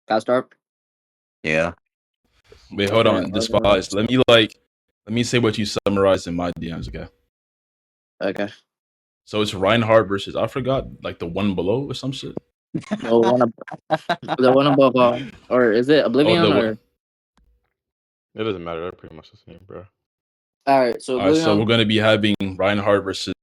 Fast start. Yeah. Wait, hold on. Despise. Let me say what you summarized in my DMs, okay? Okay. So it's Reinhardt versus I forgot, like the one below or some shit. The one above all, or is it Oblivion the or? one. It doesn't matter. They're pretty much the same, bro. All right, so All right, so Oblivion. we're gonna be having Reinhardt versus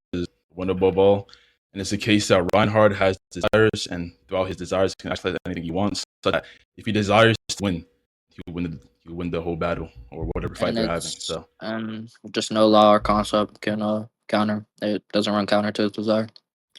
one above all, and it's a case that Reinhardt has desires, and throughout his desires, he can actually let anything he wants. So that if he desires to win, he will win the whole battle or whatever fight And they're having. it's So just no law or concept can counter. It doesn't run counter to his desire.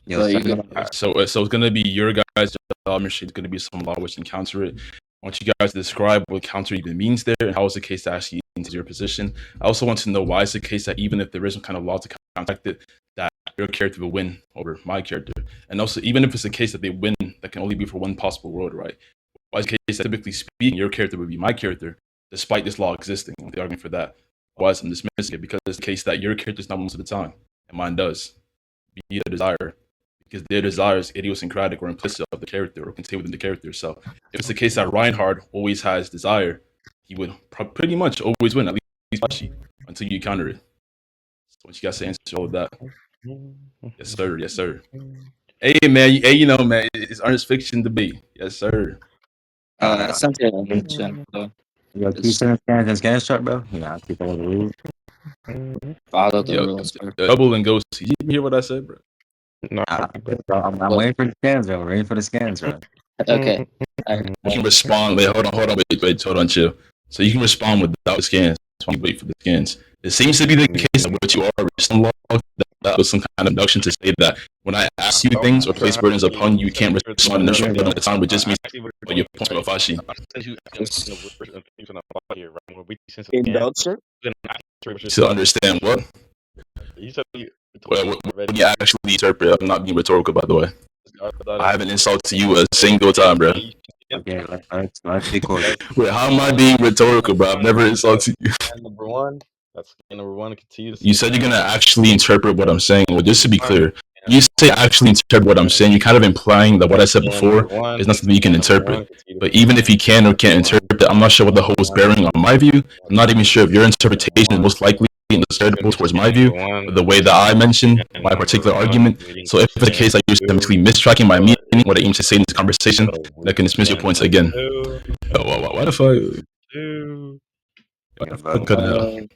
Yo, But you second, go. so it's gonna be your guys' job mission. It's gonna be some law which can counter it. I want you guys to describe what counter even means there and how is the case that actually into your position. I also want to know why it's the case that even if there is some kind of law to counteract it, that your character will win over my character. And also, even if it's a case that they win, that can only be for one possible world, right? Why is the case that typically speaking, your character would be my character, despite this law existing? The argument for that. Why I'm dismissing it? Because it's the case that your character is not most of the time, and mine does. Be the desire. Because their desires idiosyncratic or implicit of the character or contained within the character. So if it's the case that Reinhardt always has desire, he would pretty much always win, at least partially, until you counter it. So once you guys answer all of that. Yes, sir. Yes, sir. Hey, man. Hey, man, it's Ernst fiction debate. Yes, sir. Essentially, yo, keep sending scans and scan shot, bro. Yeah, keep all the rules. follow the Yo, rules. Sir. Double and Ghostie. You hear what I said, bro? No. I'm waiting for the scans, bro. Waiting for the scans, bro. Okay. All right. You can respond. Wait, hold on, hold on, chill. So you can respond without scans. So you wait for the scans. It seems to be the case that what you are some law that was some kind of induction to say that when I ask you things or place burdens upon you, you can't respond in a short amount of time, which just means your points of Afashi. To understand what? When you actually interpret, I'm not being rhetorical, by the way. I haven't insulted you a single time, bro. Okay, let's be cordial. Wait, how am I being rhetorical, bro? I've never insulted you. Number one. That's number one. Continue. You said you're gonna actually interpret what I'm saying. Well, just to be clear, you say actually interpret what I'm saying. You're kind of implying that what I said before is not something you can interpret. But even if you can or can't interpret it, I'm not sure what the whole is bearing on my view. I'm not even sure if your interpretation is most likely understandable towards my view, or the way that I mentioned my particular argument. So if it's a case that you're simply mistracking my meaning, what I aim to say in this conversation, I can dismiss your points again. Why the fuck? Cut it out.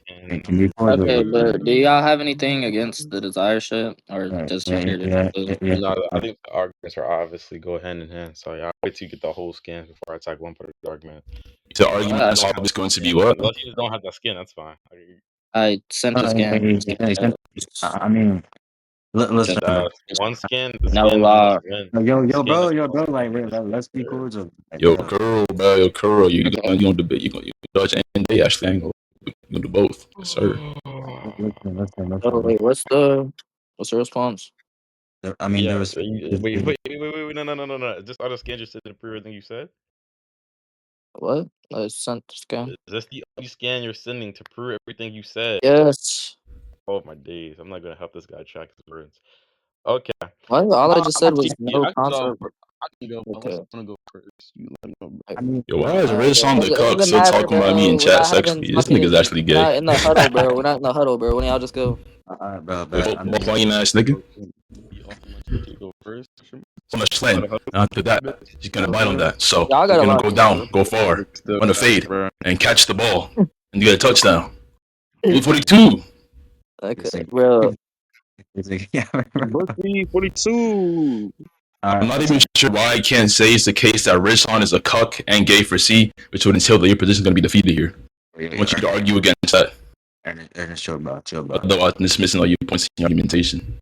Can you cordial? Okay, but do y'all have anything against the desire shit, or just here to? No, I think the arguments are obviously go hand in hand. So yeah, I'll wait till you get the whole skin before I attack one part of the argument. The argument is always going to be what? Unless you just don't have that skin, that's fine. I sent the scan. I mean, listen, bro. One skin. No law. Yo, bro, like, let's be cordial. Yo, curl, bro, you gonna debate, you gonna dodge and they actually ain't gonna do both. Yes, sir. Listen. Oh, wait, what's the response? I mean, yeah, there was. Wait, no. Just other scans just to prove everything you said. What? I sent the scan. Is this the only scan you're sending to prove everything you said? Yes. Oh my days! I'm not gonna help this guy track his words. Okay. All I just said was no I can concept. go. Okay. I'm gonna go first. You let me know. I mean, Yo, why is Rich on the cuck still matter, talking about me in bro. chat We're not sexually? This having nigga's actually We're not gay. in the huddle, bro. We're not in the huddle, bro. When y'all just go. bro. Playing ass nigga. Go first. So much slang. After that, he's gonna bite on that. So Y'all you're gotta gonna watch go it, down, go far, run a fade, and catch the ball, and you get a touchdown. 42. Okay, bro. 42. I'm not even sure why I can't say it's the case that Rizhan is a cuck and gay for C, which would entail that your position is going to be defeated here. I want you to argue against that. Ernest, chill, bro. Otherwise, I'm dismissing all your points in your argumentation.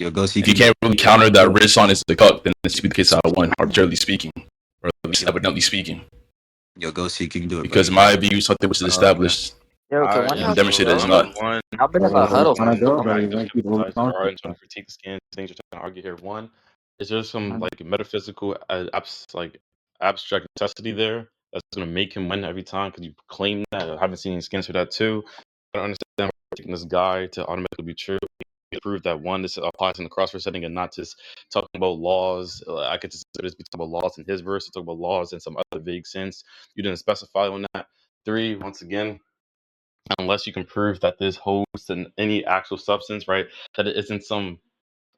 Yo, go see. If you can't really counter that Rizhan is a cuck, then it's the case I won, arbitrarily speaking, or at least evidently speaking. Yo, go see. Can you do it? Because my view is something which is established. Yo, And demonstrate that it's not. I've been in the huddle. Trying to critique the scan things you're trying to argue here. One, is there some like metaphysical, abstract necessity there that's gonna make him win every time? Because you claim that. I haven't seen any scans for that too. I don't understand why taking this guy to automatically be true. prove that one, this applies in the crossword setting and not just talking about laws. I could just be talking about laws in his verse, talk about laws in some other vague sense. You didn't specify on that. 3, once again, unless you can prove that this holds in any actual substance, right? That it isn't some.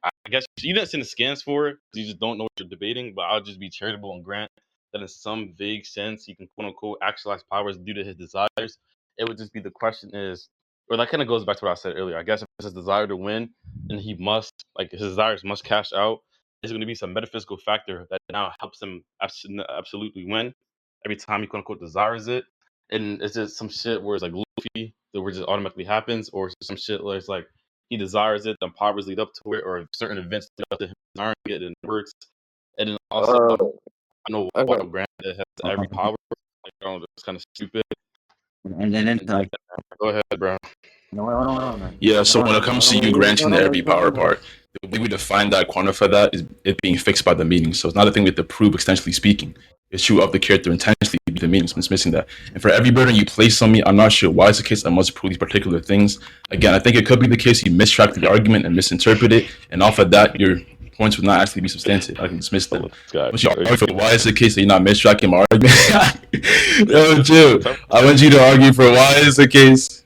I guess you didn't send the scans for it. You just don't know what you're debating. But I'll just be charitable and grant that in some vague sense, he can quote unquote actualize powers due to his desires. It would just be the question is, or that kind of goes back to what I said earlier. I guess if it's his desire to win, and he must his desires must cash out. There's going to be some metaphysical factor that now helps him absolutely win every time he quote unquote desires it. And it's just some shit where it's like Luffy that where just automatically happens, or it's some shit where it's like he desires it, then powers lead up to it, or certain events lead up to him desiring it, and it works. And then also, I know Okay. while granted has every power, like, I don't know, it's kind of stupid. And then like, Go ahead, bro. no, man. Yeah, so when it comes to you granting the every power part, the way we define that, quantify that, is it being fixed by the meaning. So it's not a thing we have to prove extensively speaking. It's true of the character intentionally be the meaning, so it's missing that. And for every burden you place on me, I'm not sure why it's the case I must prove these particular things. Again, I think it could be the case you mistrack the argument and misinterpret it, and off of that, your points would not actually be substantive. I can dismiss them. Once you argue for why it's the case that you're not mistracking my argument, yo, chill. I want you to argue for why it's the case.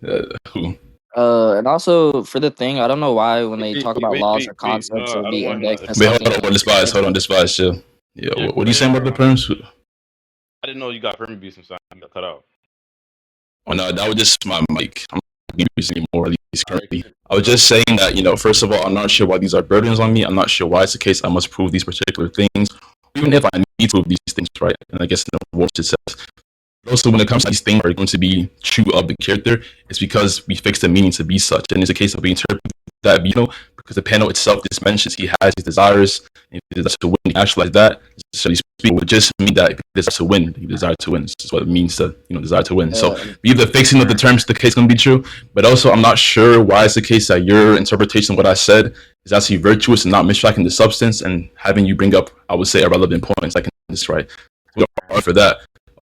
Who? And also for the thing, I don't know why when they talk about laws or Wait. concepts No, or I the don't want index to. and Wait, something. hold on, Despise, chill. Yeah, Yeah, what are you saying about the perms? I didn't know you got permit abuse and you got cut out. Oh no, that was just my mic. I'm not using it more, at least currently. I was just saying that, first of all, I'm not sure why these are burdens on me. I'm not sure why it's the case I must prove these particular things, even if I need to prove these things, right? And I guess in the world it says. Also, when it comes to these things are going to be true of the character, it's because we fix the meaning to be such. And it's a case of we interpret that, because the panel itself just mentions he has his desires, and he desires to win. He actualize that. So he would just mean that he desires to win. He desires to win. This is what it means to, desire to win. So either fixing of the terms, the case going to be true, but also I'm not sure why it's the case that your interpretation of what I said is actually virtuous and not mistracking the substance and having you bring up, I would say, irrelevant points. I can just right. For that.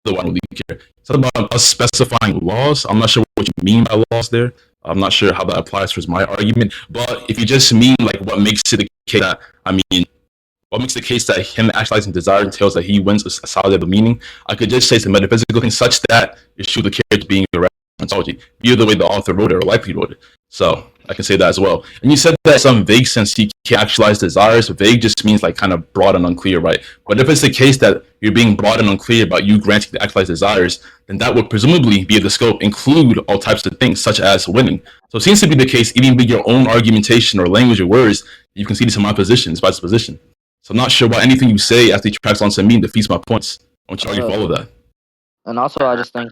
I don't really care. It's about us specifying laws. I'm not sure what you mean by laws there. I'm not sure how that applies towards my argument. But if you just mean like what makes it the case that, what makes the case that him actualizing desire entails that he wins a solid level meaning, I could just say it's a metaphysical thing such that it's true the character being a ontology, either the way the author wrote it or likely wrote it. So I can say that as well. And you said that in some vague sense he can actualize desires. Vague just means like kind of broad and unclear, right? But if it's the case that you're being broad and unclear about you granting the actualized desires, then that would presumably be the scope, include all types of things such as winning. So it seems to be the case, even with your own argumentation or language or words, you can see this in my position, it's by this position. So I'm not sure why anything you say after you tracks onto me defeats my points. I want you to argue for all of that. And also, I just think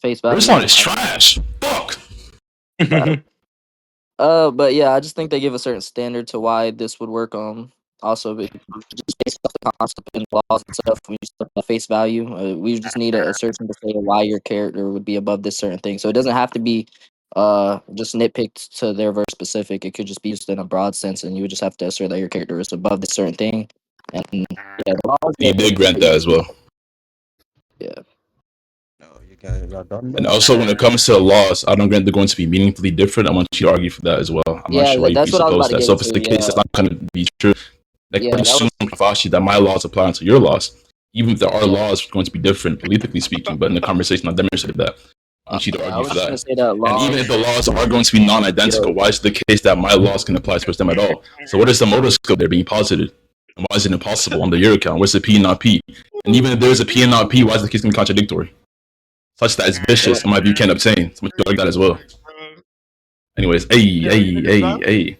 face value. This one is trash. Fuck. But yeah, I just think they give a certain standard to why this would work. Also, just based off the concept and laws and stuff, we just look at face value. We just need a assertion to say why your character would be above this certain thing. So it doesn't have to be just nitpicked to their verse specific. It could just be used in a broad sense, and you would just have to assert that your character is above this certain thing. And yeah, the laws, He did grant that as well. Yeah. And also, when it comes to laws, I don't grant they're going to be meaningfully different. I want you to argue for that as well. I'm not sure why you presuppose that. So if it's the case, it's not going to be true. Like, I assume, Fashi, that my laws apply to your laws, even if there are laws going to be different, politically speaking. But in the conversation, I demonstrated that. I want you to argue for that. And even if the laws are going to be non-identical, why is it the case that my laws can apply towards them at all? So what is the motor scope there being posited? And why is it impossible under your account? Where's the P and not P? And even if there's a P and not P, why is the case going to be contradictory? Such that it's vicious, in my view, can't obtain. So I'm going to argue that as well. Anyways, hey.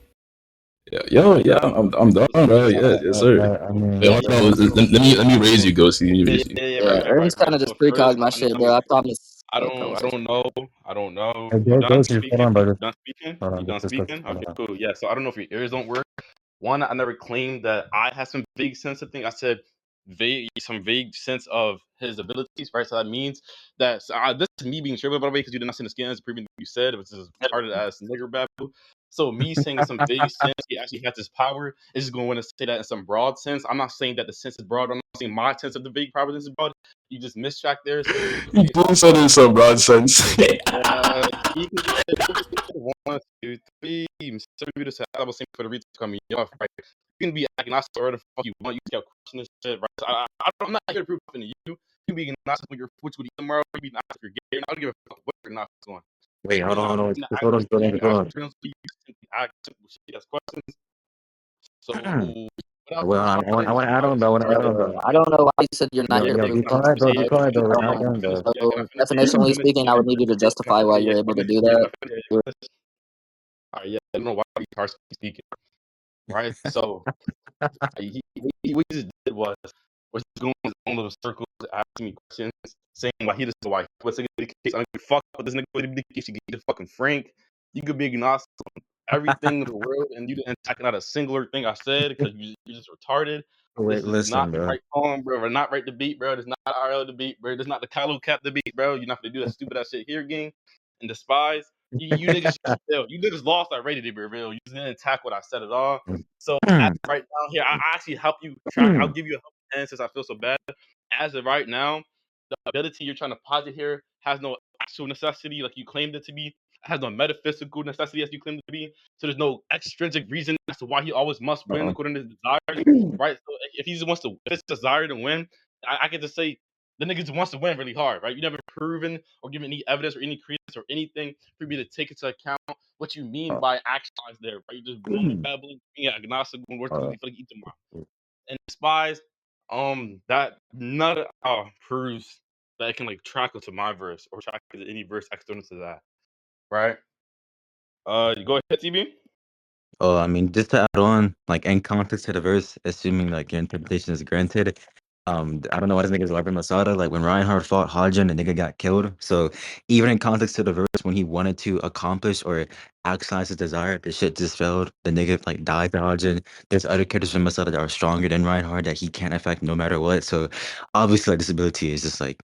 Yeah, I'm done, bro. Yeah, yes, sir. Let me raise you, Ghostie. Yeah, Ernst kind of just precogged my shit, bro. I promise. I don't know. You done speaking? You done speaking? Okay, cool. Yeah, so I don't know if your ears don't work. One, I never claimed that I had some vague sense of things. I said some vague sense of his abilities, right? So that means that this is me being trivial, by the way, because you did not see the skins proving you said it was just retarded ass nigger babble. So me saying in some vague sense he actually has this power is just going to say that in some broad sense. I'm not saying that the sense is broad. I'm not saying my sense of the vague power is broad. You just mistrack there. So you both said in some broad sense. 1, 2, 3. be distributed to I was saying for the reason coming off, right? You can be agnostic or whatever the fuck you want. You just got question this shit, right? So I'm not here to prove nothing to you. You can be agnostic when you're which would eat tomorrow. You can be agnostic if you're gay. I don't give a fuck what you're not on. Wait, hold on, hold on. You Just hold on, hold on, hold on. ask simple shit, ask questions. So what else? Well, I want to add on, though. I want to add on, though. I don't know why you said you're not here to Yo, prove be nothing quiet, to though. me. Be quiet, though. We're not Um, done, though. Can I so finish? definitionally speaking, I would need you to justify why you're able to do that. All right, yeah, I don't know why you are speaking, right? So what he just did was going in his own little circles, asking me questions, saying why he doesn't know why. What's the case? I don't give a fuck what this nigga would be the case. You can get fucking Frank. You could be agnostic on everything in the world, and you didn't attack not a singular thing I said because you're just retarded. Wait, This is not listen, the bro. right poem, bro. We're not right debate, bro. This is not RL debate, bro. This is not the Kylo Cap debate, bro. You're not gonna do that stupid ass shit here, gang. And Despise. You niggas just failed. You niggas lost already to be real. You didn't attack what I said at all. So as of right now here, I actually help you track. I'll give you a helping hand since I feel so bad. As of right now, the ability you're trying to posit here has no actual necessity like you claimed it to be. It has no metaphysical necessity as you claimed it to be. So there's no extrinsic reason as to why he always must win according to his desires, right? So if he just wants to, if it's desire to win, I can just say the nigga just wants to win really hard, right? You never proven or given any evidence or any credence or anything for me to take into account what you mean by actualize there, right? You're just babbling, being agnostic, when words to eat tomorrow. And Despise, that none proves that it can like track to my verse or track to any verse external to that, right? Go ahead, TB. Oh, I mean, just to add on, like in context to the verse, assuming like your interpretation is granted, I don't know why this nigga's LARPing Masada. Like when Reinhardt fought Hodgen, the nigga got killed. So even in context to the verse, when he wanted to accomplish or actualize his desire, the shit just failed. The nigga like died to Hodgen. There's other characters from Masada that are stronger than Reinhardt that he can't affect no matter what. So obviously, like this ability is just like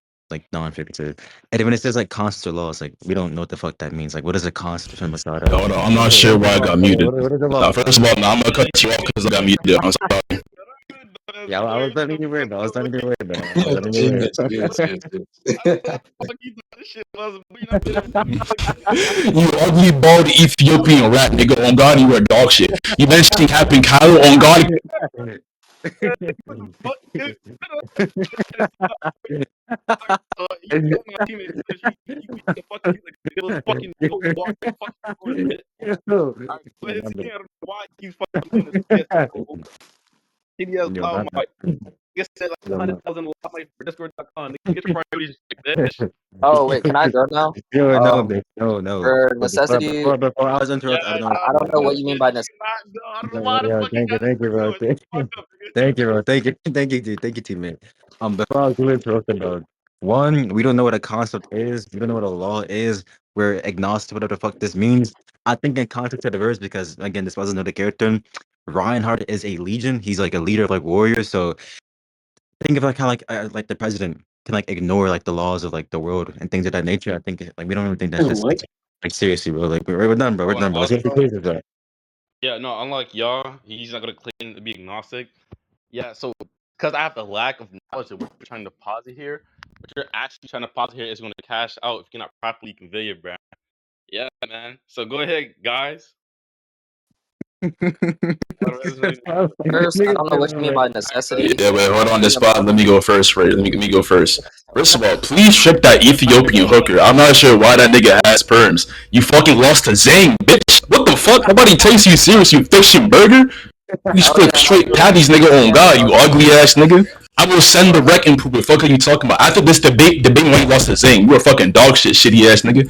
non-figurative. And when it says like constant or laws, like we don't know what the fuck that means. Like what is a constant from Masada? Hold on, I'm not What sure is the why I law? got muted. What is the law? First of all, I'm gonna cut you off because I got muted. I'm sorry. Yeah, I was letting you win, but I was letting you win, though. I was letting you win. You ugly bald Ethiopian rat, nigga. On God, you were dog shit. You mentioned Captain Kylo. On God, TBS, my nigga said like Yo, man. 100,000 like for Discord.com. Nigga, get the priorities like this. Oh wait, can I go now? Yo, no, Um, bitch. No. for But necessity, before I was Yeah, interrupted, I don't know. I don't know what you mean by necessity. I don't know why the fuck you Thank you, got this bro. doing. Fuck up, nigga. Thank you, bro. Thank you, teammate. Before I was really interrupted, bro. One, we don't know what a concept is. We don't know what a law is. We're agnostic, whatever the fuck this means. I think in context of the verse, because again, this wasn't another character. Reinhardt is a legion. He's like a leader of like warriors. So think of like how like the president can like ignore like the laws of like the world and things of that nature. I think like we don't even think that's just like seriously, bro. Like we're done, bro. We're Oh, and done, bro. Let's also, get the cases, bro. yeah, no, unlike y'all, he's not gonna claim to be agnostic. Yeah, so because I have the lack of knowledge of what you're trying to posit here, what you're actually trying to posit here is going to cash out if you cannot properly convey your brand. Yeah, man. So go ahead, guys. First, I don't know what you mean by necessity. yeah, wait, So hold on talking this spot. about Let me go first, right? Let me go first. First of all, please strip that Ethiopian hooker. I'm not sure why that nigga has perms. You fucking lost to Zang, bitch. What the fuck? Nobody takes you serious, you fish and burger. You flip straight patties, nigga. On God, you ugly ass nigga. I will send the rec and prove it. Fuck are you talking about? After this debate when you lost to Zing, you a fucking dog shit, shitty ass nigga.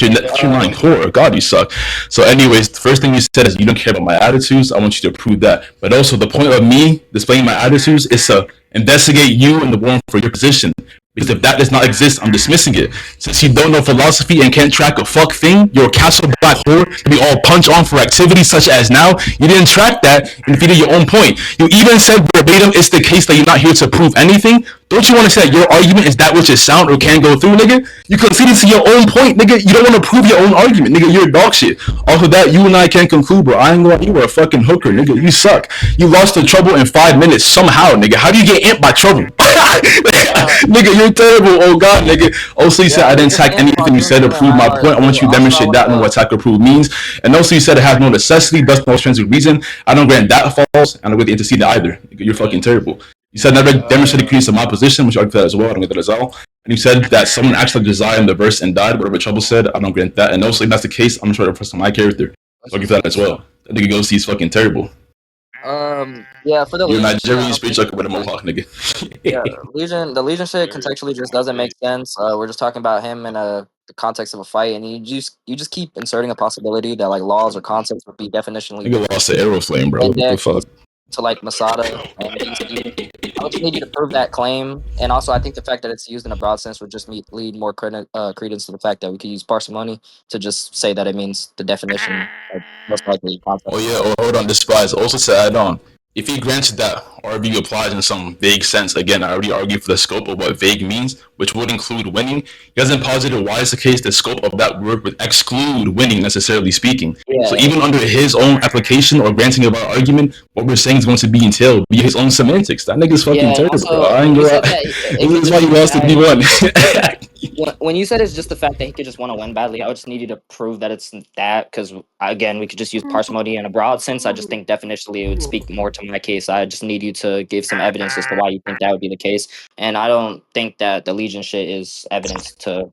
You're not whore. God, you suck. So, anyways, the first thing you said is you don't care about my attitudes. I want you to prove that. But also, the point of me displaying my attitudes is to investigate you and the warrant for your position. Because if that does not exist, I'm dismissing it. Since you don't know philosophy and can't track a fuck thing, you're a castle black whore to be all punch on for activities such as now. You didn't track that and defeated your own point. You even said verbatim it's the case that you're not here to prove anything. Don't you want to say that your argument is that which is sound or can go through, nigga? You conceded to your own point, nigga. You don't want to prove your own argument, nigga. You're dog shit. Off of that, you and I can't conclude, bro. I ain't gonna lie, you were a fucking hooker, nigga. You suck. You lost to Trouble in 5 minutes somehow, nigga. How do you get amped by Trouble? Nigga, you're terrible. Oh god, nigga. Also, you said I we're didn't just attack scanning anything you Hajoon, said to Killing, prove my Reinhardt point. I too. want you to Also, I demonstrate want that and what to. attack or prove means. And also, you said it has no necessity, thus no extrinsic reason. I don't grant that false. I don't grant the antecedent either. You're fucking terrible. You said never demonstrated credence to my position, which I argue for that as well. I don't get that as well. And you said that someone actually desired the verse and died, whatever Trouble said. I don't grant that. And also, if that's the case, I'm trying to refer to my character. So I argue for that as well. That nigga Ghostie is fucking terrible. Yeah, for the You're a Legion shit, I Nigerian don't space think. joker with a mohawk, nigga. Yeah, the Legion shit contextually just doesn't make sense. We're just talking about him in the context of a fight, and you just keep inserting a possibility that like laws or concepts would be definitionally Nigga different lost to Aeroflame, bro. What the fuck? index to like Masada and DC. I would just need you to prove that claim, and also I think the fact that it's used in a broad sense would just lead more credence to the fact that we could use parsimony to just say that it means the definition, like most likely concept. Oh yeah, oh hold on, Despise. Also to add on, if he grants that RV applies in some vague sense, again, I already argued for the scope of what vague means, which would include winning. He hasn't posited why is the case the scope of that word would exclude winning, necessarily speaking. So Yeah, even under his own application or granting of our argument, what we're saying is going to be entailed via his own semantics. That nigga's fucking yeah, and terrible, bro. also I ain't when you gonna said that it This could is why just you be lost to bad. D1. When you said it's just the fact that he could just want to win badly, I would just need you to prove that it's that because again, we could just use parsimony in a broad sense. I just think definitionally it would speak more to my case. I just need you to give some evidence as to why you think that would be the case, and I don't think that the Legion shit is evidence to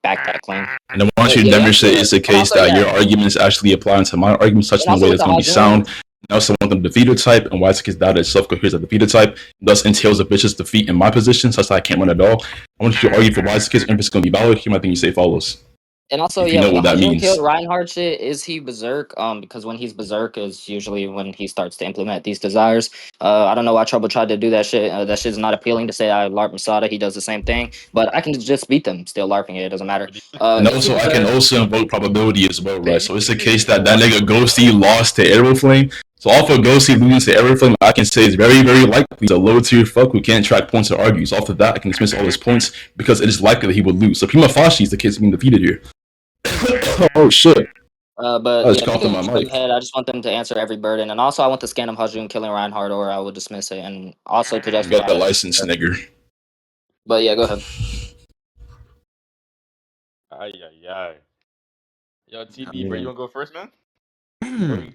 back that claim. And then once But you yeah, demonstrate it's the and case also that yeah, your arguments actually apply to my argument such and in a also way with that's the going to be Hajun, sound. And also want them defeated type, and why it's the case that itself coheres as a defeated type, thus entails a vicious defeat in my position, such that I can't win at all. I want you to argue for why it's the case, and if it's going to be valid, here my thing you say follows. and also, If you yeah, know with the what that Hajun killed means. Reinhardt shit, is he berserk? Because when he's berserk is usually when he starts to implement these desires. I don't know why Trouble tried to do that shit. That shit's not appealing to say I LARP Masada. He does the same thing, but I can just beat them still LARPing it. It doesn't matter. And If he also, I can berserk, also invoke probability as well, right? So it's the case that that nigga Ghostie lost to Aeroflame. So off of Ghostie losing to Aeroflame, I can say it's very, very likely he's a low tier fuck who can't track points or argue. So off of that, I can dismiss all his points because it is likely that he would lose. So prima facie is the case of being defeated here. Oh shit! I but just yeah, they coughed on can my just go mic. ahead. I just want them to answer every burden, and also I want the scan of Hajun killing Reinhardt, or I will dismiss it, and also to You got justify the it. license, nigger. But yeah, go ahead. Ay, ay, ay. Yo, I TB, bro, you mean, wanna go first, man? Or you-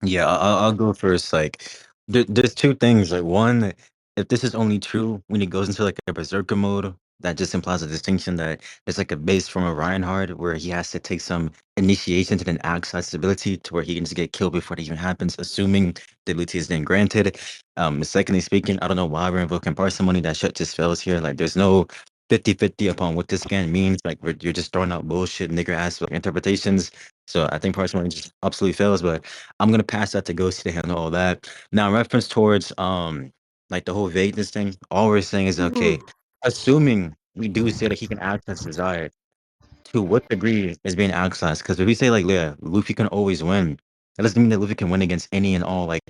yeah, I'll go first. Like, there's two things. Like, one, if this is only true when he goes into like a berserker mode, that just implies a distinction that there's like a base from a Reinhardt where he has to take some initiation to then access his ability to where he can just get killed before it even happens, assuming the ability is then granted. Secondly speaking, I don't know why we're invoking parsimony. That shit just fails here. Like, there's no 50-50 upon what this scan means. Like, you're just throwing out bullshit, nigger ass like, interpretations. So I think parsimony just absolutely fails. But I'm gonna pass that to Ghosty to handle all that. Now, in reference towards like the whole vagueness thing, all we're saying is okay, assuming we do say that he can access desire, to what degree is being accessed? Because if we say like yeah, Luffy can always win, that doesn't mean that Luffy can win against any and all like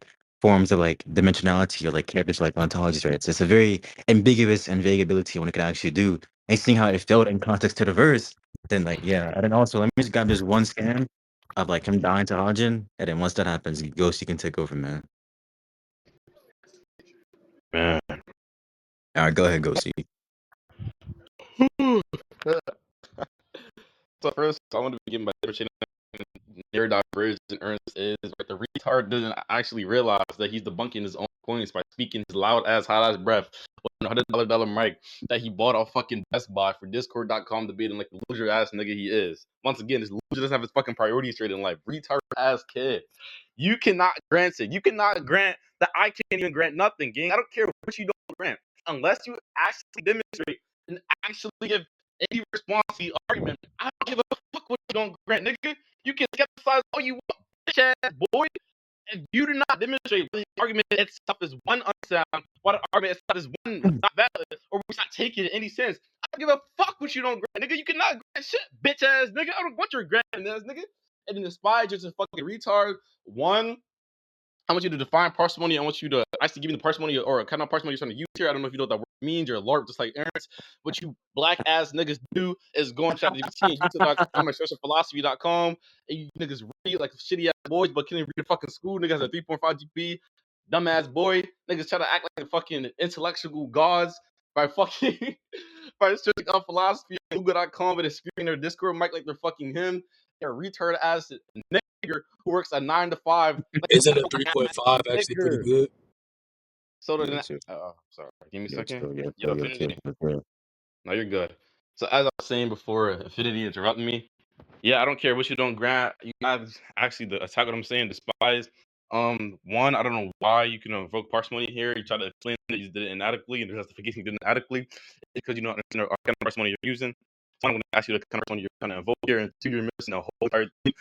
forms of like dimensionality or like characters like ontologies, right? So it's a very ambiguous and vague ability when it can actually do. And seeing how it felt in context to the verse, then like yeah, and then also let me just grab this one scan of like him dying to Hajin, and then once that happens, Ghost you can take over, man. Man. All right, go ahead, Ghosty. So first, I want to begin by demonstrating neurodivergent Ernst is like the retard doesn't actually realize that he's debunking his own points by speaking his loud ass, hot ass breath with a $100 mic that he bought off fucking Best Buy for Discord.com debating like the loser ass nigga he is. Once again, this loser doesn't have his fucking priorities straight in life. Retard ass kid. You cannot grant it. You cannot grant that I can't even grant nothing, gang. I don't care what you don't grant. Unless you actually demonstrate and actually give any response to the argument, I don't give a fuck what you don't grant, nigga. You can skepticize all you want, bitch ass boy. If you do not demonstrate whether the argument itself is one unsound, why the argument itself is one not valid, or we not taking it in any sense, I don't give a fuck what you don't grant, nigga. You cannot grant shit, bitch ass nigga. I don't want your granting ass nigga. And then the spy just a fucking retard. One, I want you to define parsimony. I want you to actually give me the parsimony or kind of parsimony you're trying to use here. I don't know if you know what that word means. You're a LARP, just like Ernst. What you black ass niggas do is go on ChatGPT and YouTube.com or searchphilosophy.com. And you niggas read like shitty ass boys, but can't even read fucking school. Niggas has a 3.5 GP. Dumbass boy. Niggas try to act like fucking intellectual gods. by fucking by searching up philosophy on Google.com with a screen or Discord mic like they're fucking him. They're a retard ass nigger who works a 9 to 5. Like Isn't a 3.5 actually pretty nigger. good? So Yo, the chill, sorry, give me a yo, second. chill, yo, Yo, chill, yo, chill, Affinity. yo, chill. No, you're good. So as I was saying before, Affinity interrupted me. Yeah, I don't care what you don't grant. You guys actually the attack what I'm saying, despise. One, I don't know why you can invoke parsimony here. You try to explain that you did it inadequately and the justification you did it inadequately because you don't understand what kind of parsimony you're using. So I'm going to ask you the kind of parsimony you're trying to invoke here, and two, you're missing a whole entire thing.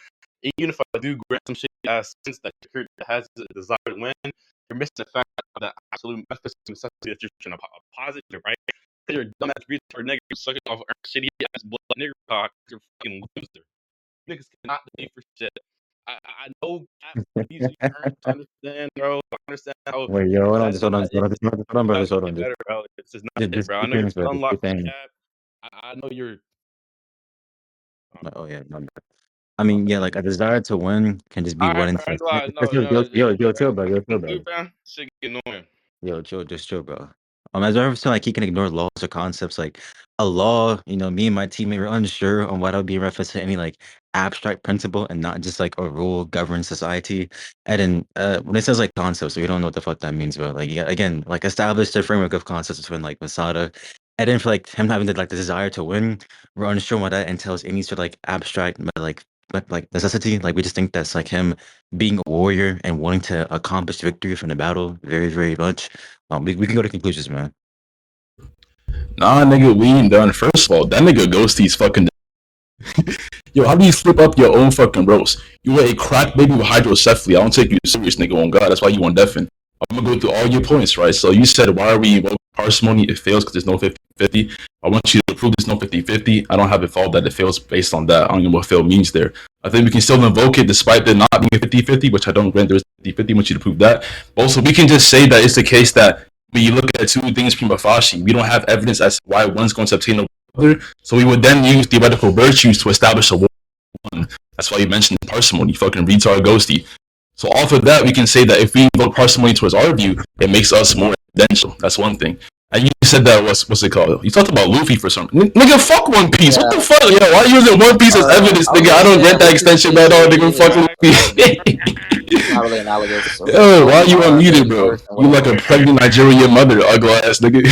Even if I do grant some shit as sense that your character has a desired win, you're missing the fact of the absolute necessity that you're trying to posit, right? Because you're a dumbass retard nigga sucking off Ernst shitty ass blood nigger cock. You're a fucking loser. Niggas cannot debate for shit. I know these Ernst. I understand, bro. I understand how Wait, yo, hold on, that just is hold on, not just hold it. on, just hold on, just hold on, You bro, guys just hold on, get better, bro. This is not it, just bro. I two know you're things, bro, just two unlocked things. cap. I know you're. Oh yeah, my bad. I mean, yeah, like a desire to win can just be All one right, bro. I ain't gonna lie. instance. No, Yo, yo, yo, bro. chill, bro, yo, chill, bro. Conclude, bro. Shit get annoying. Yo, chill, just chill, bro. As I was saying, like he can ignore laws or concepts. Like a law, me and my teammate were unsure on what would be in reference to any like abstract principle and not just like a rule governing society. And then when it says like concepts, we don't know what the fuck that means, bro. Like yeah, again, like establish the framework of concepts between like Masada. And then for like him having the desire to win, we're unsure what that entails any sort of like abstract like necessity. Like we just think that's like him being a warrior and wanting to accomplish victory from the battle very, very much. We can go to conclusions, man. Nah, nigga, we ain't done. First of all, that nigga Ghostie's fucking. Yo, how do you flip up your own fucking roast? You were a crack baby with hydrocephaly. I don't take you serious, nigga. On God, that's why you on deafen. I'm gonna go through all your points, right? So you said, why are we invoking parsimony? It fails because there's no 50-50. I want you to prove there's no 50-50. I don't have it fault that it fails based on that. I don't know what fail means there. I think we can still invoke it despite there not being a 50-50, which I don't grant there's 50-50. I want you to prove that. But also, we can just say that it's the case that when you look at two things prima facie, we don't have evidence as to why one's going to obtain over the other. So we would then use theoretical virtues to establish a one. That's why you mentioned parsimony, fucking retard ghosty. So off of that, we can say that if we invoke parsimony towards our view, it makes us more evidential. That's one thing. And you said that what's it called? You talked about Luffy for some nigga. Fuck One Piece. Yeah. What the fuck? Yo, why are you using One Piece as evidence, nigga? I don't get that extension at all, nigga. Fuck Luffy. It's not really analogous. So Yo, why you ability unmuted, bro? works and You like whatever. a pregnant Nigerian mother, ugly ass nigga. You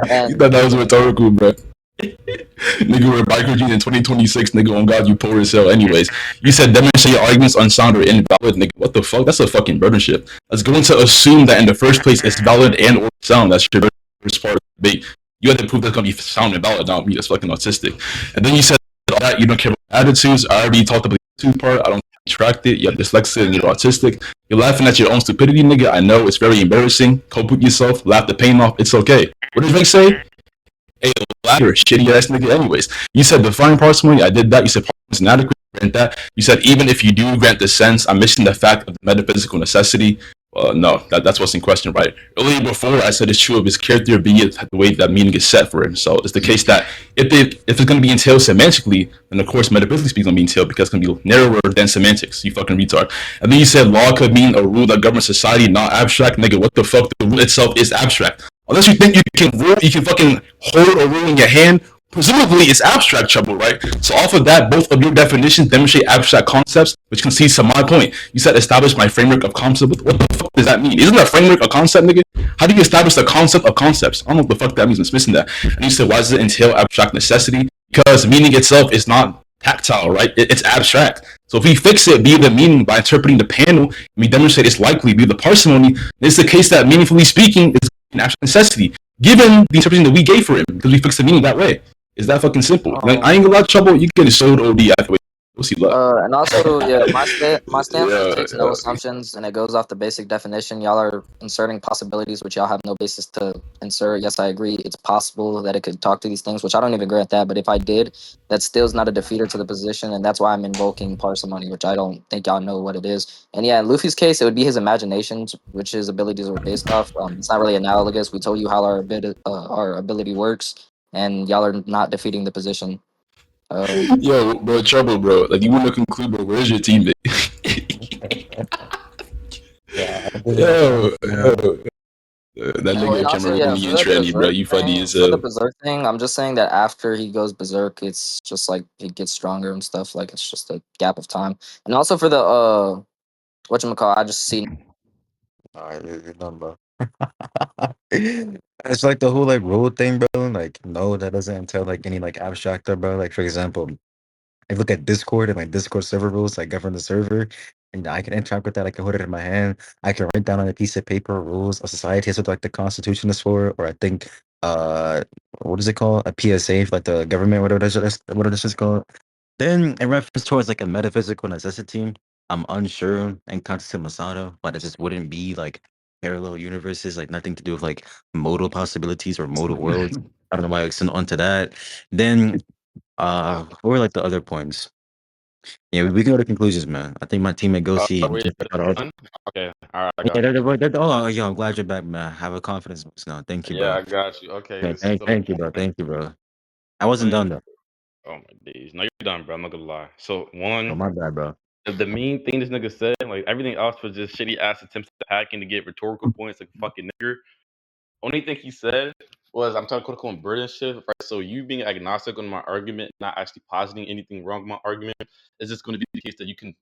And thought that was rhetorical, bro. Nigga, we're biker G's in 2026, nigga. On God, you poor as hell. Anyways, you said demonstrate your arguments unsound or invalid, nigga. What the fuck? That's a fucking burdenship. That's going to assume that in the first place it's valid and or sound. That's your first part of the debate. You have to prove that's gonna be sound and valid, not me. That's fucking autistic. And then you said all that you don't care about attitudes. I already talked about the attitude part. I don't track it. You have dyslexia and you're autistic. You're laughing at your own stupidity, nigga. I know it's very embarrassing. Cope with yourself. Laugh the pain off. It's okay. What did Vic say? Hey, you're a shitty ass nigga. Anyways, you said define parsimony. I did that. You said parsimony is inadequate. Grant that. You said even if you do grant the sense, I'm missing the fact of the metaphysical necessity. No, that's what's in question, right? Earlier before, I said it's true of his character, be it the way that meaning is set for him. So it's the case that if it's going to be entailed semantically, then of course metaphysically speaking, going to be entailed because it's going to be narrower than semantics. You fucking retard. And then you said law could mean a rule that governs society, not abstract. Nigga, what the fuck? The rule itself is abstract. Unless you think you can rule, you can fucking hold a rule in your hand. Presumably, it's abstract trouble, right? So off of that, both of your definitions demonstrate abstract concepts, which concedes to my point. You said establish my framework of concept. What the fuck does that mean? Isn't a framework a concept, nigga? How do you establish the concept of concepts? I don't know what the fuck that means. I'm missing that. And you said, why does it entail abstract necessity? Because meaning itself is not tactile, right? It's abstract. So if we fix it via the meaning by interpreting the panel, and we demonstrate it's likely via the parsimony, it's the case that meaningfully speaking is an abstract necessity, given the interpretation that we gave for it, because we fixed the meaning that way. Is that fucking simple? Like, I ain't gonna lie, trouble. You get sold OD after we'll see love. and also, yeah, my stance Yeah, takes no assumptions, and it goes off the basic definition. Y'all are inserting possibilities which y'all have no basis to insert. Yes, I agree. It's possible that it could talk to these things, which I don't even grant that. But if I did, that still is not a defeater to the position, and that's why I'm invoking parsimony, which I don't think y'all know what it is. And yeah, in Luffy's case, it would be his imaginations, which his abilities were based off. It's not really analogous. We told you how our ability works, and y'all are not defeating the position. Yo, bro, trouble, bro. Like, you want to conclude, bro? Where's your teammate? Yeah. yo. That Oh, nigga and can't also, remember yeah, me for and the Tranny, bro. berserk You funny thing, as for the hell. berserk thing, I'm just saying that after he goes berserk, it's just like it gets stronger and stuff. Like it's just a gap of time. And also for the whatchamacall, I just seen. All right, you're done, bro. It's like the whole like rule thing, bro. Like, no, that doesn't entail like any like abstractor, bro. Like, for example, if you look at Discord and like Discord server rules that govern the server, and I can interact with that. I can hold it in my hand. I can write down on a piece of paper rules of society. That's what like the Constitution is for, or I think what is it called? A PSA, for, like the government, whatever this is called. Then in reference towards like a metaphysical necessity, I'm unsure and context to Masato, but it just wouldn't be like parallel universes, like nothing to do with like modal possibilities or modal worlds. I don't know why I extend onto that. Then what were like the other points? Yeah, we can go to conclusions, man. I think my teammate Ghostie Wait, done? Okay, all right, I Yeah, got you. oh, yo, I'm glad you're back, man. Have a confidence boost now. Thank you, Yeah, bro. I got you. Okay, Yeah, this is so thank you, bro. Thank you, bro. I wasn't one. done though. Oh my days. No, you're done, bro. I'm not gonna lie. So Oh, one, my bad, bro. the mean thing this nigga said, like everything else was just shitty ass attempts to hack in to get rhetorical points like a fucking nigger. Only thing he said was I'm trying to quote unquote burden shift, right? So you being agnostic on my argument, not actually positing anything wrong with my argument, is just gonna be the case that you can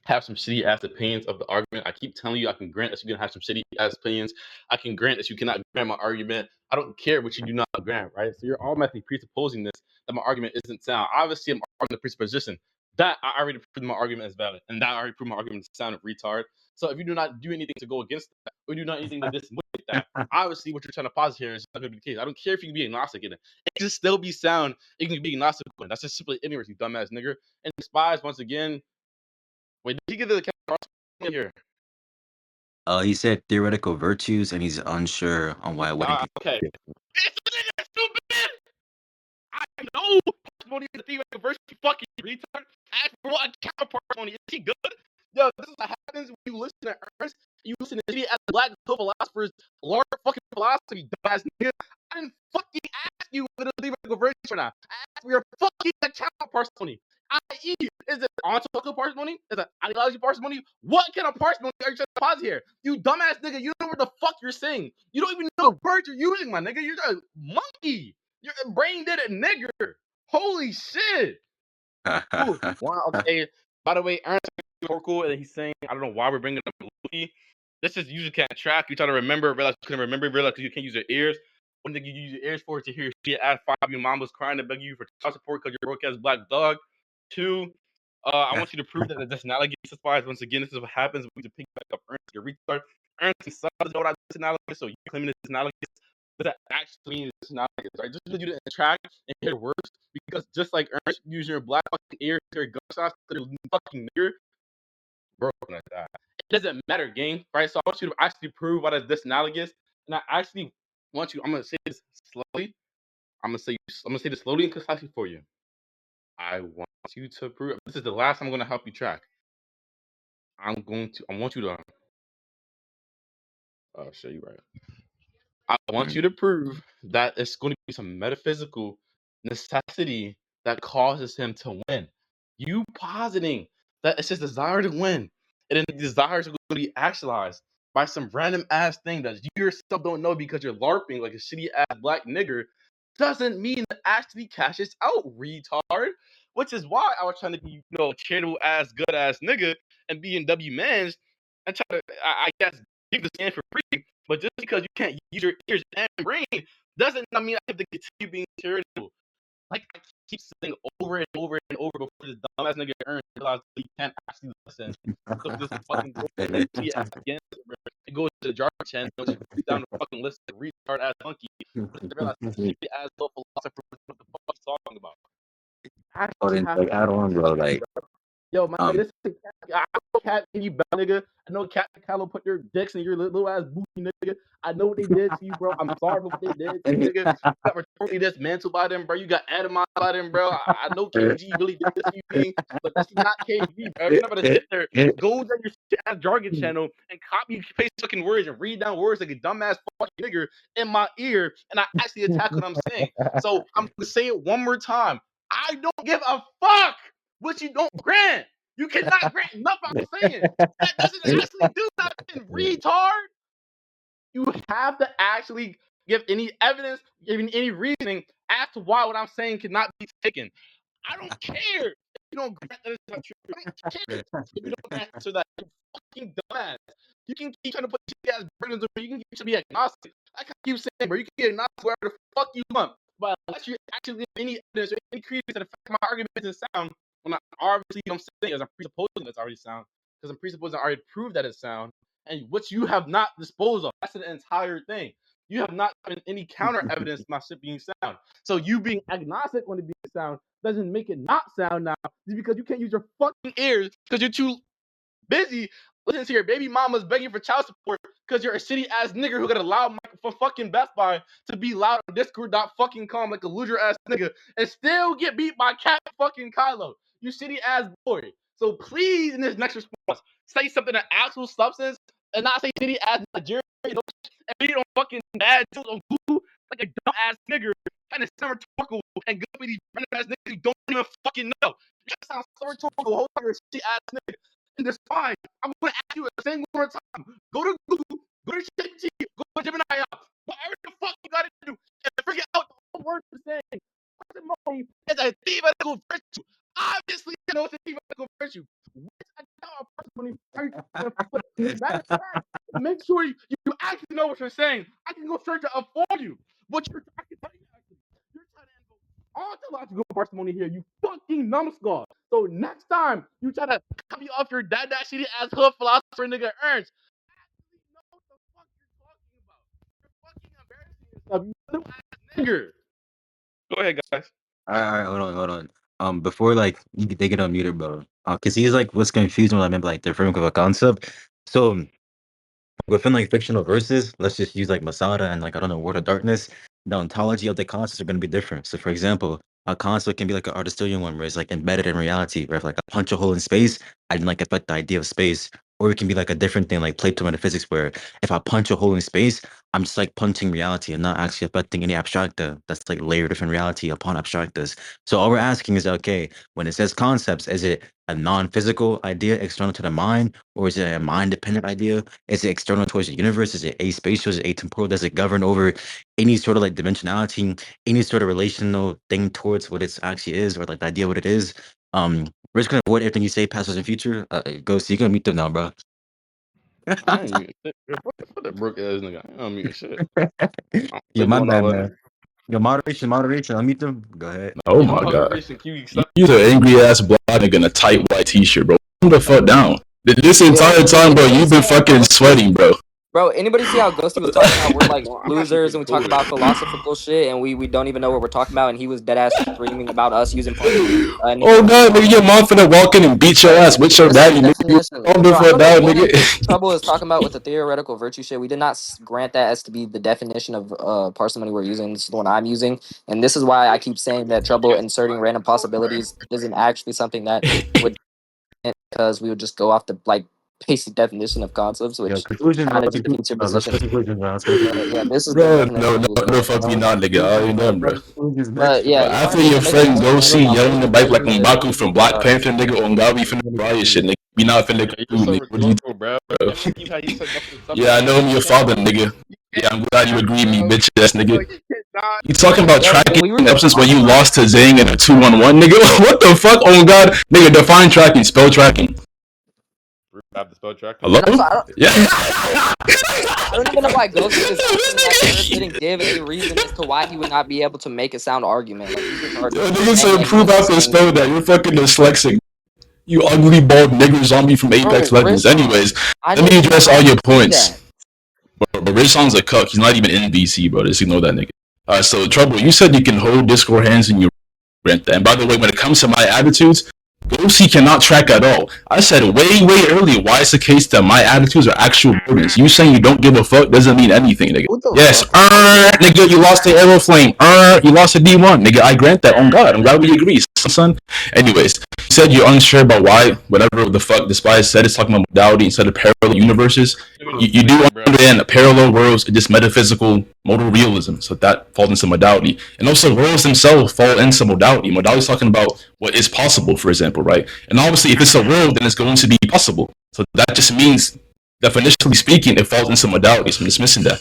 have some shitty ass opinions of the argument. I keep telling you, I can grant that you can have some shitty ass opinions. I can grant that you cannot grant my argument. I don't care what you do not grant, right? So you're automatically presupposing this that my argument isn't sound. Obviously, I'm arguing the presupposition that I already proved my argument is valid, and that I already proved my argument is sound of retard. So if you do not do anything to go against that, or do not anything to dismiss that, obviously what you're trying to posit here is not going to be the case. I don't care if you can be agnostic in it. It can still be sound. It can be agnostic. That's just simply ignorance, you dumbass nigger. And Despise once again. Wait, did he get the camera here? He said theoretical virtues, and he's unsure on why it wouldn't be. Okay. It's a nigga, stupid! I know parsimony is a theoretical virtue, you fucking retard. Ask for what account parsimony. Is he good? Yo, this is what happens when you listen to Ernst. You listen to idiot as black philosophers, large fucking philosophy, dumbass nigga. I didn't fucking ask you what a theoretical virtue or not. I asked for your fucking account parsimony. I.e., is it ontological parsimony? Is it ideology parsimony? What kind of parsimony are you trying to posit here? You dumbass nigga, you don't know what the fuck you're saying. You don't even know the words you're using, my nigga. You're a monkey. You're a brain dead nigger. Holy shit. Ooh, wow, okay. By the way, Ernst is so cool, and he's saying, I don't know why we're bringing up Luffy. This is usually can't track. You try to remember, realize you couldn't remember, realize you can't use your ears. One thing you use your ears for is to hear shit at 5 your mom was crying to beg you for child support because you're a broke ass black dog. 2, I want you to prove that that's not like Depise. Once again, this is what happens when you pick back up Ernst, your retard. Ernst doesn't know what I analogous, so you claiming this analogous. Does that actually mean it's analogous, right? Just because you didn't track and hear words, because just like Ernst using your black fucking ear to hear gunshots to your fucking mirror, bro, like that. It doesn't matter, gang, right? So I want you to actually prove what is this analogous, and I actually want you. I'm gonna say this slowly. I'm gonna say this slowly and concisely for you. I want you to prove. This is the last time I'm gonna help you track. I want you to. Show you right. I want you to prove that it's going to be some metaphysical necessity that causes him to win. You positing that it's his desire to win, and then the desires are going to be actualized by some random ass thing that you yourself don't know because you're LARPing like a shitty ass black nigger, doesn't mean it actually cashes out, retard. Which is why I was trying to be, charitable ass, good ass nigga and be in W mans and try to, I guess, give the stand for free. But just because you can't use your ears and brain doesn't mean I have to continue being charitable. Like I keep saying over and over and over before this dumbass nigga Ernst realizes he can't actually listen. So just fucking go and see it again. It goes to the jar channel, just read down the fucking list of retard ass monkey. But to realize this shitty ass little philosopher what the fuck he's talking about. I Oh, actually then, have like, add on, bro. Like, Yo, my nigga, um, this is I know Cat and you, nigga. I know Cat and Callow put their dicks in your little ass booty, nigga. I know what they did to you, bro. I'm sorry for what they did to you, nigga. You got rhetorically dismantled by them, bro. You got atomized by them, bro. I know KG really did this to you, King, but this is not KG, bro. You're not gonna sit there, go to your shit ass jargon channel and copy paste fucking words and read down words like a dumbass fucking nigger in my ear, and I actually attack what I'm saying. So I'm gonna say it one more time. I don't give a fuck what you don't grant. You cannot grant nothing I'm saying. That doesn't actually do nothing, retard. You have to actually give any evidence, giving any reasoning as to why what I'm saying cannot be taken. I don't care if you don't grant that it's not true. I don't care if you don't answer that. You fucking dumbass. You can keep trying to put shitty ass burdens on me. You can keep trying to be agnostic. Like I keep saying, bro, you can be agnostic wherever the fuck you want. But unless you actually give any evidence or any credence that affects my arguments and sound, when I obviously I'm saying is I'm presupposing that's already sound. Because I'm presupposing I already proved that it's sound. And which you have not disposed of. That's the entire thing. You have not given any counter evidence to my shit being sound. So you being agnostic when it being sound doesn't make it not sound now. Just because you can't use your fucking ears because you're too busy listening to your baby mamas begging for child support because you're a shitty ass nigger who got a loud mic from fucking Best Buy to be loud on Discord.com like a loser ass nigga and still get beat by Cat fucking Kylo. You shitty ass boy. So please, in this next response, say something of actual substance and not say shitty ass Nigerian and read on fucking bad jokes on Google like a dumb ass nigger trying to sound rhetorical and go with these random ass niggas you don't even fucking know. You sound so rhetorical, hold on, you're a shitty ass nigga. And that's fine. I'm gonna ask you a single more time. Go to Google, go to ChatGPT, go to Gemini app, whatever the fuck you gotta do, and figure out the whole word you're saying. Parsimony is a theoretical virtue. Obviously, you know it's a theoretical virtue. Which I tell parsimony every matter of fact, make sure you actually know what you're saying. I can go search it up for you. What you're trying to tell you actually. You're trying to go ontological parsimony here, you fucking numbskull. So next time you try to copy off your dad that shitty ass hood philosopher nigga Ernst, actually know what the fuck you're talking about. You're fucking embarrassing yourself, you little ass nigger. Go ahead, guys. All right, hold on. Before like they get unmuted, bro. Cause he's like was confused when I remember like the framework of a concept. So within like fictional verses, let's just use like Masada and like I don't know, Word of Darkness. The ontology of the concepts are going to be different. So, for example, a concept can be like an Aristotelian one, where it's like embedded in reality, where if like I punch a hole in space, I didn't like affect the idea of space. Or it can be like a different thing, like Plato metaphysics, where if I punch a hole in space, I'm just like punching reality and not actually affecting any abstracta. That's like layered different reality upon abstractus. So all we're asking is, okay, when it says concepts, is it a non-physical idea external to the mind, or is it a mind-dependent idea? Is it external towards the universe? Is it aspatial? Is it atemporal? Does it govern over any sort of like dimensionality, any sort of relational thing towards what it actually is, or like the idea of what it is? We're just gonna avoid everything you say, past, present, future. Ghost, you gonna meet them now, bro. I ain't mute shit. Put that broke ass nigga. I don't mute shit. I'm Yeah, really my doing bad, all that. man. Yo, moderation. I'll meet them. Go ahead. Oh Yeah, my god. moderation. Can you accept? You're an angry ass black nigga in a tight white t-shirt, bro. Calm the fuck down. This Yo, entire time, bro, anybody you've see been how fucking sweating, bro. Bro, anybody see how Ghostie was talking about we're like Well, I'm actually losers pretty and we cool talk with it. about philosophical shit and we don't even know what we're talking about and he was dead ass screaming about us using Oh god, nigga, your mom finna walk in and beat your ass with your This is the daddy, nigga. You definition. calm the Bro, I fuck don't know down, what nigga. Trouble is talking about with the theoretical virtue shit. We did not grant that as to be the definition of parsimony we're using. This is the one I'm using. And this is why I keep saying that Trouble inserting random possibilities isn't actually something that would, because we would just go off the like basic definition of concepts, Yo, which conclusion, bro. kind of just Conclusion, defeats your bro. Let's go position. to conclusion, bro. Let's go to conclusion. Yeah, this is the Bro, definition no, I'm no, using. no, fuck me not, nigga. I ain't done, bro. Conclusions, But bitch. yeah, But if you want after to make your a make friend another random Ghostie yelling in the possibility, bike that's like just good. Mbaku from Black Panther, nigga, on God, we finna buy your shit, nigga. We not finna Yeah, go you're through, so nigga. What are you rhetorical, bro. bro? Every time you said nothing Yeah, I substance, know I'm your you can't father, nigga. Yeah, I'm glad you agree with me, bro. bitch ass nigga. Like you cannot. You talking about Yo, tracking we were just absence when talking you about lost to Zing in a 2-1-1, nigga? What the fuck? Oh god, nigga, define tracking, spell tracking. Have the spell tracking. Hello? and also I don't Yeah. I don't even know why Ghosty is This acting like Ernst nigga. didn't give a reason as to why he would not be able to make a sound argument. Like he's retarded. Yo, He's nigga saying said that he prove wasn't out the saying spell that. anything. You're fucking dyslexic. You ugly bald nigger zombie from Apex Bro, Legends. Anyways, Rishon, I let know me you know address how all to your do points. that. But Rishon's a cuck. He's not even in BC, bro. Just ignore that nigga. Alright, so Trouble, you said you can hold Discord hands in your rent. And by the way, when it comes to my attitudes, Ghostie cannot track at all. I said way earlier why it's the case that my attitudes are actual burdens. You saying you don't give a fuck doesn't mean anything, nigga. What the Yes, fuck? nigga, you lost the Aeroflame. You lost the D1. Nigga, I grant that. On God, I'm glad we agree, son. Anyways, you said you're unsure about why whatever the fuck Despise said is talking about modality instead of parallel universes. You do understand that parallel worlds are just metaphysical modal realism, so that falls into modality. And also worlds themselves fall into modality. Modality is talking about what is possible, for example, right? And obviously if it's a world, then it's going to be possible. So that just means definitionally speaking, it falls into modalities. I'm dismissing that.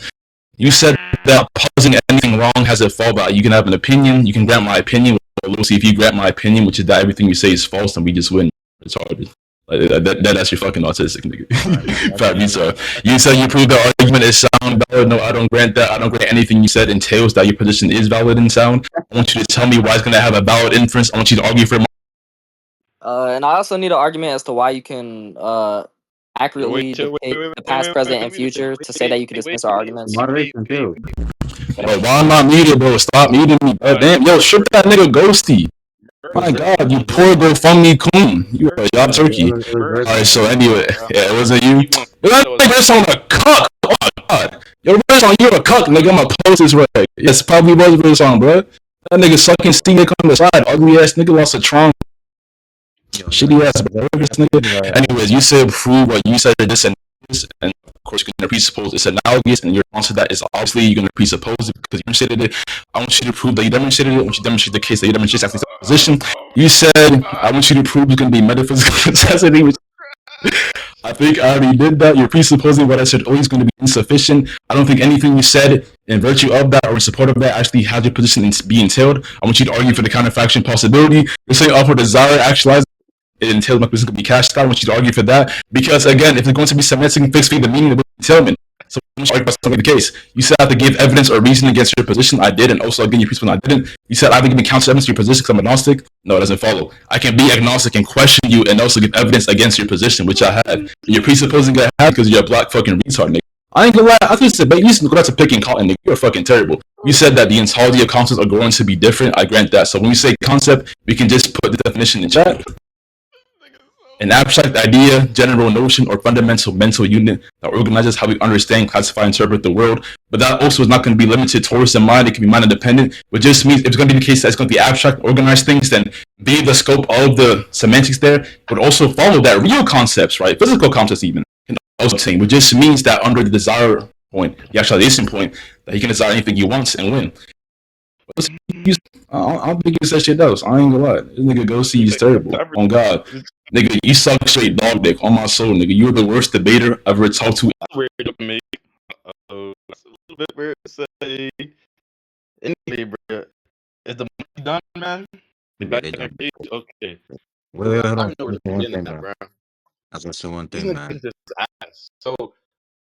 You said that pausing anything wrong has a fallback. You can have an opinion. You can grant my opinion. We'll see if you grant my opinion, which is that everything you say is false, then we just win. It's hard. That's your fucking autistic nigga. Fat retard. You said you proved the argument is sound valid. No, I don't grant that. I don't grant anything you said entails that your position is valid and sound. I want you to tell me why it's gonna have a valid inference. I want you to argue for it. And I also need an argument as to why you can accurately depict the past, present, and future to say that you can dismiss our arguments. Moderation too. Bro, why am I muted, bro? Stop muting me. Damn, yo, strip that nigga Ghostie. My God, you poor GoFundMe coon. You a yob turkey. Alright, so anyway, yeah, it wasn't you. But that nigga song a cuck. Oh my God. Yo, first song, you're a cuck, nigga. I'ma post this right. Yes, probably was a real song, bro. That nigga sucking steam nigga on the side. Ugly ass nigga lost a trunk. Shitty ass burgers, nigga. Anyways, you said prove what you said this and this, and of course you're gonna presuppose it's analogous, and your answer to that is obviously you're gonna presuppose it because you demonstrated it. I want you to prove that you demonstrated it. I want you to demonstrate the case that you demonstrated actually position. You said I want you to prove it's gonna be metaphysical necessity, which I think I already did that. You're presupposing what I said always going to be insufficient. I don't think anything you said in virtue of that or in support of that actually has your position be entailed. I want you to argue for the counterfaction possibility. You're saying offer desire actualized. It entails my position could be cashed out. I want you to argue for that because again, if it's going to be semantic and fixed, the meaning of entailment. So I want you to argue about something the case. You said I have to give evidence or reason against your position. I did, and also again, your principle I didn't. You said I have to give counter evidence to your position because I'm agnostic. No, it doesn't follow. I can be agnostic and question you, and also give evidence against your position, which I have. You're presupposing I have because you're a black fucking retard, nigga. I ain't gonna lie. I just said, you used to go back to picking cotton, nigga. You're fucking terrible. You said that the entirety of concepts are going to be different. I grant that. So when we say concept, we can just put the definition in chat. An abstract idea, general notion, or fundamental mental unit that organizes how we understand, classify, interpret the world. But that also is not going to be limited towards the mind. It can be mind independent, which just means if it's going to be the case that it's going to be abstract, organized things, then be the scope of the semantics there would also follow that real concepts, right? Physical concepts even. Also saying, which just means that under the desire point, the actualization point, that he can desire anything he wants and win. I don't think he said shit else. I ain't gonna lie. This nigga Ghostie is terrible. On God. Nigga, you suck straight dog dick on my soul, nigga. You're the worst debater I've ever talked to. Weird to make. That's a little bit weird to say. Anyway, bro, is the monkey done, man? Okay. Wait, hold I on. know where to begin at, bro. That's also one These thing, man. niggas is ass. So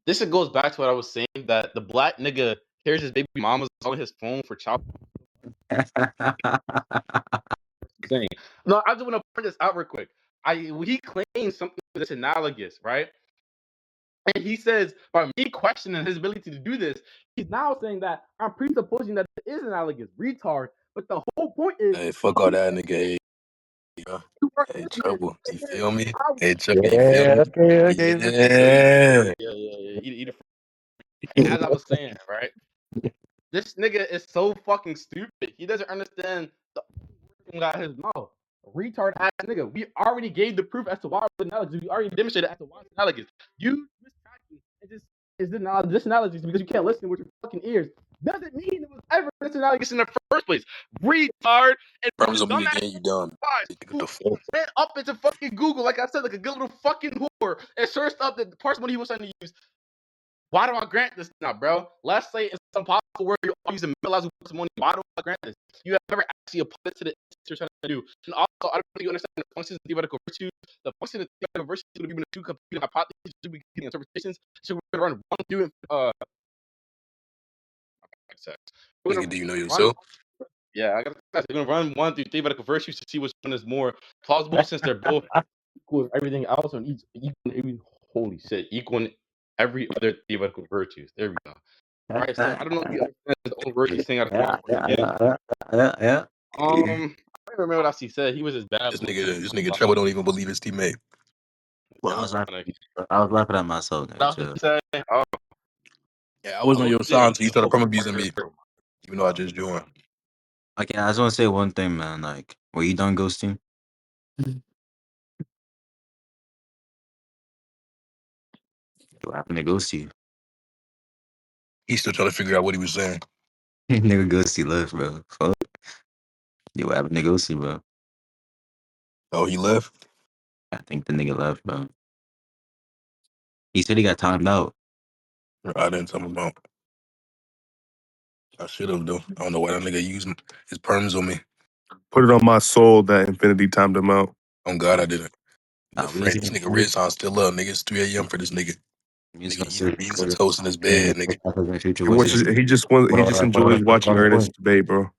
this goes back to what I was saying that the black nigga hears his baby mama's on his phone for child. Saying. No, I just want to point this out real quick. He claims something that's analogous, right? And he says, by me questioning his ability to do this, he's now saying that I'm presupposing that it is analogous, retard. But the whole point is, Hey, fuck all that, nigga. Hey, trouble. You feel me? Hey, trouble. You feel me? Okay. Yeah. And as I was saying, right? This nigga is so fucking stupid. He doesn't understand the out his mouth. Retard ass nigga. We already gave the proof as to why it's analogous. We already demonstrated as to why it's analogous. You and just is this analogous because you can't listen with your fucking ears. Doesn't mean it was ever this analogous in the first place. Retard and promise on me again, you dumb. who went up into fucking Google, like I said, like a good little fucking whore, and searched up the parts when he was trying to use. Why do I grant this now, bro? Let's say it's some possible word you're using middle money. Why do I grant this? You have never actually applied to the you're trying to do. And also, I don't think you understand the functions of theoretical virtues. The function of theoretical virtues would be two competing hypotheses, should be competing interpretations. So we're gonna run one through Nigga, do you know yourself? Yeah, I got to. We're gonna run one through theoretical virtues to see which one is more plausible, since they're both equal in everything else, and each equal in every holy shit, equal in every other theoretical virtues. There we go. All right, so I don't know if you understand the old word he's saying out of Yeah. I don't remember what else he said. He was just bad. This nigga Trevor don't even believe his teammate. Well, I was laughing at myself. That's what he said. Yeah, I was on your side until you started from abusing me. Even though I just joined. Okay, I just want to say one thing, man. Like, were you done ghosting? What happened to Ghostie? He's still trying to figure out what he was saying. Nigga Ghostie left, bro. Fuck. Yo, what happened to Ghostie, bro? Oh, he left? I think the nigga left, bro. He said he got timed out. I didn't tell him about. I should have though. I don't know why that nigga used his perms on me. Put it on my soul that Infinity timed him out. On God, I didn't. Nah, This nigga Rizon still up, nigga. It's 3 a.m. for this nigga. Nigga eating toast in his bed, nigga. He just enjoys watching Ernest debate, bro.